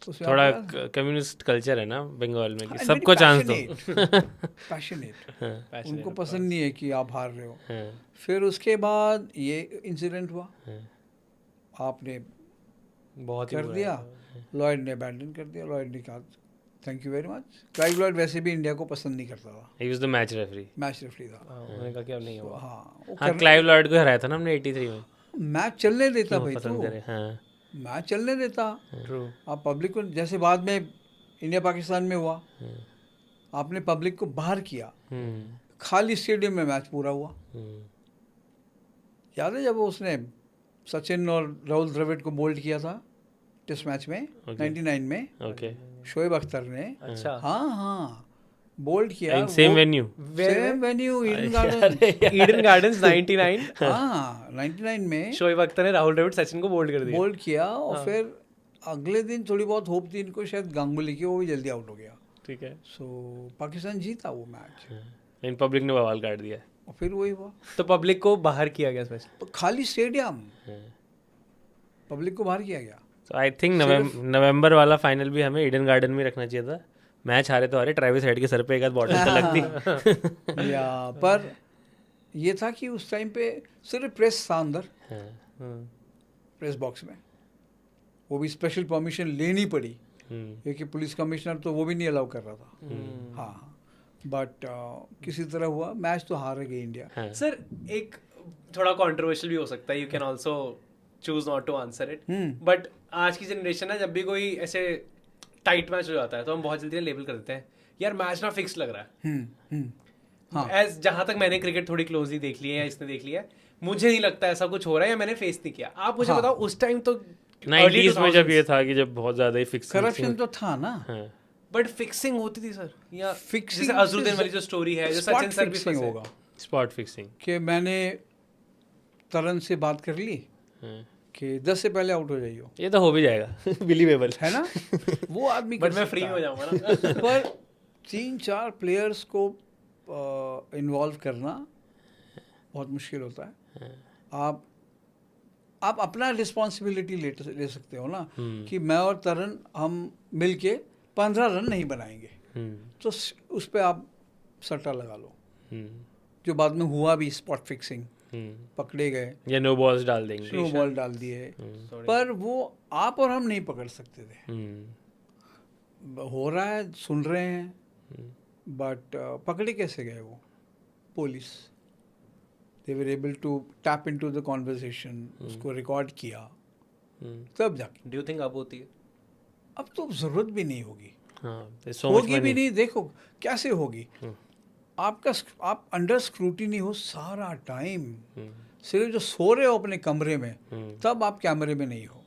उसमें थोड़ा आपका- कम्युनिस्ट कल्चर है ना बंगाल में कि And सबको very चांस दो। पैशनेट हाँ, उनको पसंद नहीं है कि आप हार रहे हो। हाँ, फिर उसके बाद ये इंसिडेंट हुआ, हाँ, आपने बहुत ही कर बुरा दिया, है। लॉयड ने अबैंडन कर दिया। लॉयड ने कहा thank you very much. Clive Lloyd वैसे भी इंडिया को पसंद नहीं करता था, he was the match referee। Match referee था। हाँ, उन्होंने कहा कि अब नहीं तो होगा। हाँ वो हाँ, क्लाइव लॉयड को हराया था ना हमने 83 में। मैच चलने देता क्यों भाई, पसंद तो करे? हाँ, मैच चलने देता। ट्रू। आप पब्लिक को, जैसे बाद में इंडिया पाकिस्तान में हुआ, आपने पब्लिक को बाहर किया, खाली स्टेडियम में मैच पूरा हुआ। याद है जब उसने सचिन और राहुल द्रविड़ को बोल्ड किया था टेस्ट मैच में 99 में, ओके। शोएब अख्तर ने, अच्छा। हाँ हाँ बोल्ड किया। In same venue. Same venue Eden garden. Eden gardens 99। हाँ 99 में शोएब अख्तर ने राहुल द्रविड़ सचिन को बोल्ड कर दिया। बोल्ड किया, और फिर अगले दिन थोड़ी बहुत होप थी इनको शायद गांगुली की, वो भी जल्दी आउट हो गया। ठीक है। सो पाकिस्तान जीता वो मैच, इन पब्लिक ने बवाल काट दिया। और फिर वही हुआ, तो पब्लिक को बाहर किया गया स्पेशल। तो खाली स्टेडियम, पब्लिक को बाहर किया गया। तो आई थिंक नवंबर वाला फाइनल भी हमें ईडन गार्डन में रखना चाहिए था। मैच हारे तो हारे, ट्रेविस हेड के सर पे एक आध बॉटल तो लगती। या पर ये था कि उस टाइम पे सिर्फ प्रेस था अंदर, प्रेस बॉक्स में, वो भी स्पेशल परमिशन लेनी पड़ी क्योंकि पुलिस कमिश्नर तो वो भी नहीं अलाउ कर रहा था। हाँ बट किसी तरह हुआ, मैच तो हार गई इंडिया। सर एक थोड़ा कंट्रोवर्शियल भी हो सकता है, you can also choose not to answer it, but आज की जनरेशन है, जब भी कोई ऐसे टाइट मैच हो जाता है तो हम बहुत जल्दी लेबल कर देते हैं यार मैच ना फिक्स लग रहा है। हाँ। एज जहां तक मैंने क्रिकेट थोड़ी क्लोजली देख ली है या इसने देख लिया है, मुझे नहीं लगता ऐसा कुछ हो रहा है या मैंने फेस नहीं किया। आप मुझे बताओ उस टाइम तो 90s में जब ये था कि जब बहुत ज्यादा ही फिक्स करप्शन तो था ना, बट फिक्सिंग होती थी सर, या Fixing जैसे अजरुद्दीन वाली जो स्टोरी है, जो spot सचिन सर भी fixing फंसे होगा स्पॉट फिक्सिंग कि मैंने तरन से बात कर ली कि 10 से पहले आउट हो जाइयो, ये तो हो भी जाएगा। बिलीवेबल है ना, वो आदमी बट कर मैं सकता फ्री है। हो जाऊंगा ना। पर 3-4 प्लेयर्स को इन्वॉल्व करना बहुत मुश्किल होता है। आप अपना रिस्पॉन्सिबिलिटी ले सकते हो ना कि मैं और तरन हम मिलके 15 रन नहीं बनाएंगे, तो उस पर आप सट्टा लगा लो, जो बाद में हुआ भी, स्पॉट फिक्सिंग, पकड़े गए या नो बॉल्स डाल देंगे। स्नो बॉल डाल दिए, पर वो आप और हम नहीं पकड़ सकते थे। हो रहा है, सुन रहे हैं, बट पकड़े कैसे गए वो? Police, they were able to tap into the conversation, उसको रिकॉर्ड किया, तब जाके। डू यू थिंक अब होती है? अब तो जरूरत भी नहीं होगी, so much होगी भी money। नहीं। देखो कैसे होगी, आप अंडर स्क्रूटिनी हो सारा टाइम, सिर्फ जो सो रहे हो अपने कमरे में तब आप कैमरे में नहीं हो।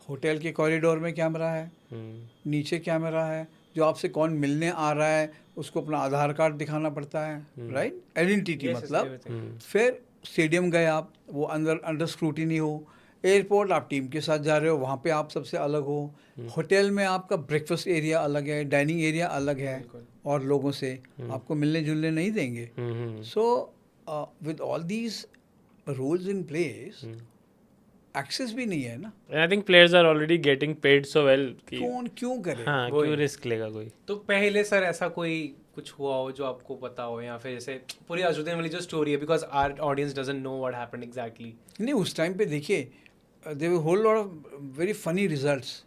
होटल के कॉरिडोर में कैमरा है, नीचे कैमरा है, जो आपसे कौन मिलने आ रहा है उसको अपना आधार कार्ड दिखाना पड़ता है, राइट, आइडेंटिटी मतलब। फिर स्टेडियम गए आप, वो अंडर स्क्रूटिनी हो। एयरपोर्ट आप टीम के साथ जा रहे हो, वहाँ पे आप सबसे अलग हो। होटल में आपका ब्रेकफास्ट एरिया अलग है, डाइनिंग एरिया अलग है, और लोगों से आपको मिलने जुलने नहीं देंगे। So with all these rules in place, access भी नहीं है ना। I think players are already getting paid so well कि क्यों करे? हाँ, क्यों रिस्क लेगा कोई। तो पहले सर ऐसा कोई कुछ हुआ हो जो आपको पता हो, या फिर जैसे पूरी अजरुद्दीन वाली जो स्टोरी है, because our audience doesn't know what happened exactly. नहीं, उस टाइम पे देखिए there were whole lot of very funny results.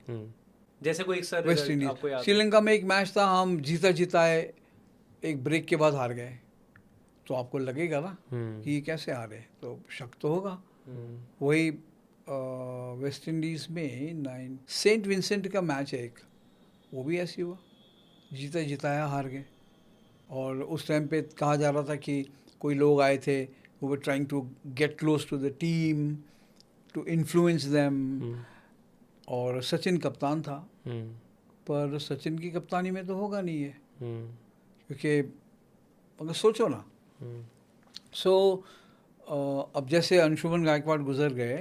जैसे कोई एक सर वेस्ट इंडीज श्रीलंका में एक मैच था, हम जीता एक ब्रेक के बाद हार गए, तो आपको लगेगा ना कि ये कैसे हारे, तो शक तो होगा। वही वेस्ट इंडीज़ में सेंट विंसेंट का मैच है एक, वो भी ऐसे हुआ, जिताया हार गए। और उस टाइम पे कहा जा रहा था कि कोई लोग आए थे, वो were trying to get close to the team to influence them, और सचिन कप्तान था, पर सचिन की कप्तानी में तो होगा नहीं है, क्योंकि अगर सोचो ना। सो अब जैसे अंशुमन गायकवाड़ गुजर गए,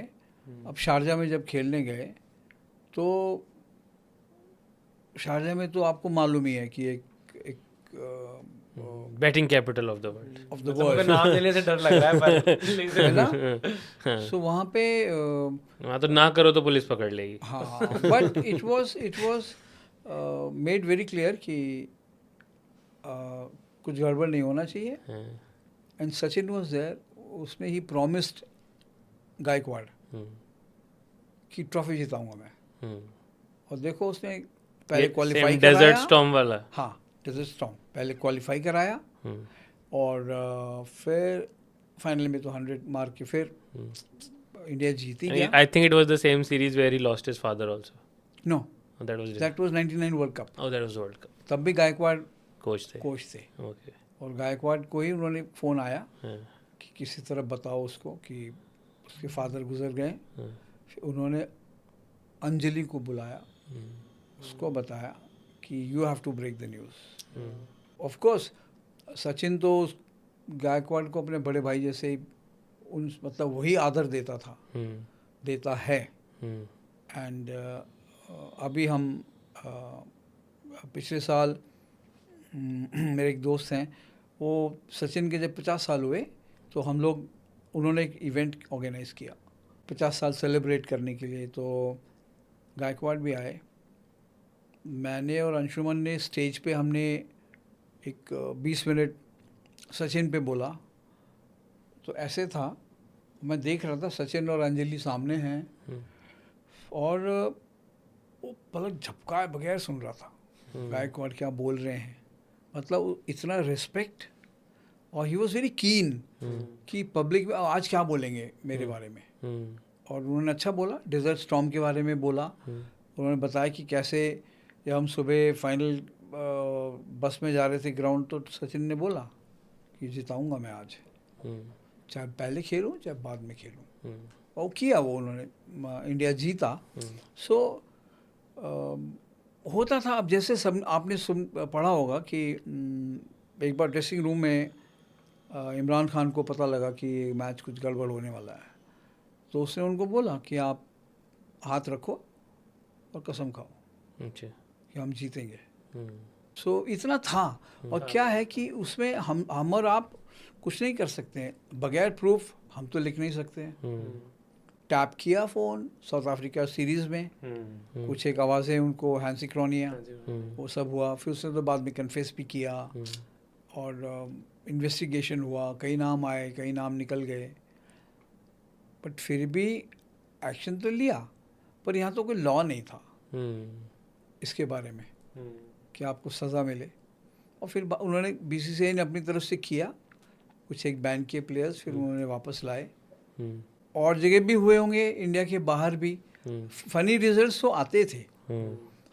अब शारजा में जब खेलने गए तो शारजा में तो आपको मालूम ही है कि एक batting capital of the world. Of the मतलब वर्ल्ड, नाम लेने से डर लग रहा है पर है ना. सो वहाँ पे वहाँ तो ना करो तो पुलिस पकड़ लेगी. हाँ, but it was made very clear कि कुछ गड़बड़ नहीं होना चाहिए. And Sachin was there. उसमें ही प्रॉमिस्ड गायकवाड़ की ट्रॉफी जिताऊंगा मैं. और देखो उसने पहले क्वालिफाई कराया. डेजर्ट स्टॉर्म वाला. हाँ, डेजर्ट स्टॉर्म पहले क्वालिफाई कराया और फिर फाइनल में तो 100 मार के फिर इंडिया जीती गया. I think it was the same series where he lost his father also. No, Oh, that was that was 99 world cup. Oh, that was World Cup. तब भी गायकवाड़ कोच थे. कोच थे. Okay. और गायकवाड़ को ही उन्होंने फ़ोन आया हाँ. कि किसी तरह बताओ उसको कि उसके फादर गुजर गए. हाँ. फिर उन्होंने अंजलि को बुलाया, उसको बताया कि you have to break the news. Of course Sachin तो उस गायकवाड़ को अपने बड़े भाई जैसे ही उन मतलब वही आदर देता था, देता है. एंड अभी हम पिछले साल मेरे एक दोस्त हैं, वो सचिन के जब 50 साल हुए तो हम लोग उन्होंने एक इवेंट ऑर्गेनाइज़ किया 50 साल सेलिब्रेट करने के लिए. तो गायकवाड़ भी आए. मैंने और अंशुमन ने स्टेज पे हमने एक 20 मिनट सचिन पे बोला. तो ऐसे था, मैं देख रहा था सचिन और अंजलि सामने हैं और वो पलक झपकाए बगैर सुन रहा था गायकवाड़ क्या बोल रहे हैं. मतलब इतना रिस्पेक्ट. और ही वॉज वेरी कीन कि पब्लिक में आज क्या बोलेंगे मेरे बारे में. और उन्होंने अच्छा बोला, डेजर्ट स्टॉर्म के बारे में बोला. उन्होंने बताया कि कैसे जब हम सुबह फाइनल बस में जा रहे थे ग्राउंड तो सचिन ने बोला कि जिताऊंगा मैं आज, चाहे पहले खेलूं चाहे बाद में खेलूं. और किया वो उन्होंने, इंडिया जीता. सो होता था. अब जैसे सब आपने पढ़ा होगा कि एक बार ड्रेसिंग रूम में इमरान खान को पता लगा कि मैच कुछ गड़बड़ होने वाला है, तो उसने उनको बोला कि आप हाथ रखो और कसम खाओ कि हम जीतेंगे. सो इतना था. और क्या है कि उसमें हम और आप कुछ नहीं कर सकते हैं बगैर प्रूफ. हम तो लिख नहीं सकते हैं. टैप किया फ़ोन साउथ अफ्रीका सीरीज़ में, कुछ एक आवाज़ें उनको हैंसिक्रोनिया वो सब हुआ. फिर उसने तो बाद में कन्फेस भी किया और इन्वेस्टिगेशन हुआ. कई नाम आए, कई नाम निकल गए, बट फिर भी एक्शन तो लिया. पर यहाँ तो कोई लॉ नहीं था इसके बारे में कि आपको सज़ा मिले. और फिर उन्होंने बीसीसीआई ने अपनी तरफ से किया, कुछ एक बैन किए प्लेयर्स, फिर उन्होंने वापस लाए. और जगह भी हुए होंगे, इंडिया के बाहर भी. फ़नी रिजल्ट्स तो आते थे.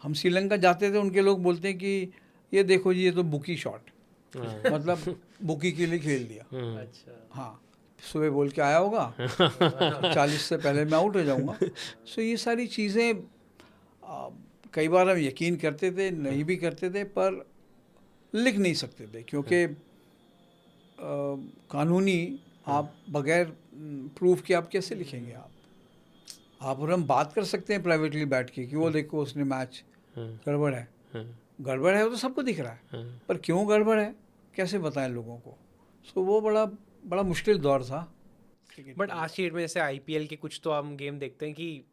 हम श्रीलंका जाते थे, उनके लोग बोलते हैं कि ये देखो जी, ये तो बुकी शॉट, मतलब बुकी के लिए खेल दिया. अच्छा. हाँ, सुबह बोल के आया होगा 40 से पहले मैं आउट हो जाऊंगा. सो ये सारी चीज़ें कई बार हम यकीन करते थे, नहीं भी करते थे, पर लिख नहीं सकते थे क्योंकि कानूनी आप बगैर प्रूफ के आप कैसे लिखेंगे. आप और हम बात कर सकते हैं प्राइवेटली बैठ के कि वो देखो उसने मैच गड़बड़ है. गड़बड़ है वो तो सबको दिख रहा है, पर क्यों गड़बड़ है कैसे बताएं लोगों को. सो वो बड़ा मुश्किल दौर था. बट आज की डेट में जैसे आईपीएल के कुछ तो हम गेम देखते हैं कि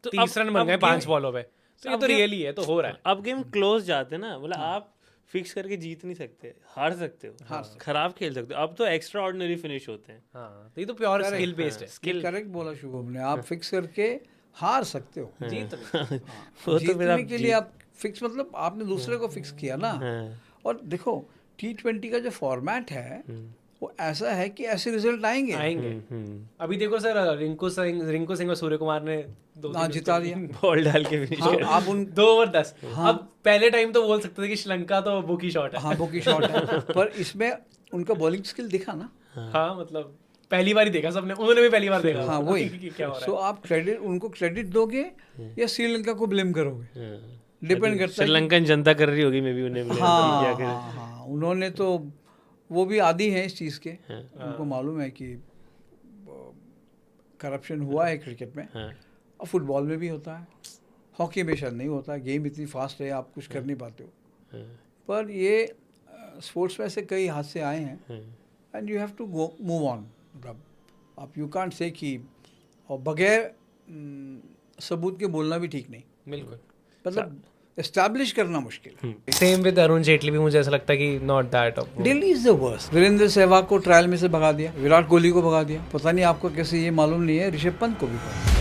तो 30 रन बन गए 5 बॉलों पे. तो ये तो रियली है, तो हो रहा है. अब गेम क्लोज जाते ना, मतलब आप फिक्स करके जीत नहीं सकते, हार सकते हो, खराब खेल सकते हो. अब तो एक्स्ट्रा ऑर्डिनरी फिनिश होते हैं. हाँ, तो ये तो प्योर स्किल बेस्ड है. स्किल करेक्ट बोला शुभम ने. आप फिक्स करके हार सकते हो, जीत जीतने के लिए आप फिक्स, मतलब आपने दूसरे को फिक्स किया ना. और देखो T20 का जो फॉर्मेट है वो ऐसा है कि ऐसे रिजल्ट आएंगे. अभी देखो सर, रिंकू सिंह और सूर्य कुमार ने जिता दिया बॉल डाल के फिनिश हाँ, आप उन 2 ओवर 10. अब पहले टाइम तो बोल सकते थे कि श्रीलंका तो बुकी शॉट है. हाँ, बुकी शॉट है, पर इसमें उनका बॉलिंग स्किल दिखा ना. हाँ, मतलब पहली बार ही देखा सबने, उन्होंने भी पहली बार देखा. हाँ, वही. क्या हो रहा है. सो आप उनको क्रेडिट दोगे या श्रीलंका को ब्लेम करोगे, डिपेंड करता है. श्रीलंकन जनता कर रही होगी मे बी उन्हें. हाँ, उन्होंने तो वो भी आदी हैं इस चीज़ के. उनको मालूम है कि करप्शन हुआ है क्रिकेट में. और फुटबॉल में भी होता है, हॉकी में शायद नहीं होता है. गेम इतनी फास्ट है, आप कुछ कर नहीं पाते हो. पर ये स्पोर्ट्स में ऐसे कई हादसे आए हैं and you have to go move on. मतलब आप यू कांट से कि और बगैर सबूत के बोलना भी ठीक नहीं, बिल्कुल। मतलब एस्टैब्लिश करना मुश्किल। सेम विद अरुण जेटली भी मुझे ऐसा लगता है कि not that. Delhi is the worst. Virender Sehwag को ट्रायल में से भगा दिया, विराट कोहली को भगा दिया, पता नहीं आपको कैसे ये मालूम नहीं है, ऋषभ पंत को भी भगा।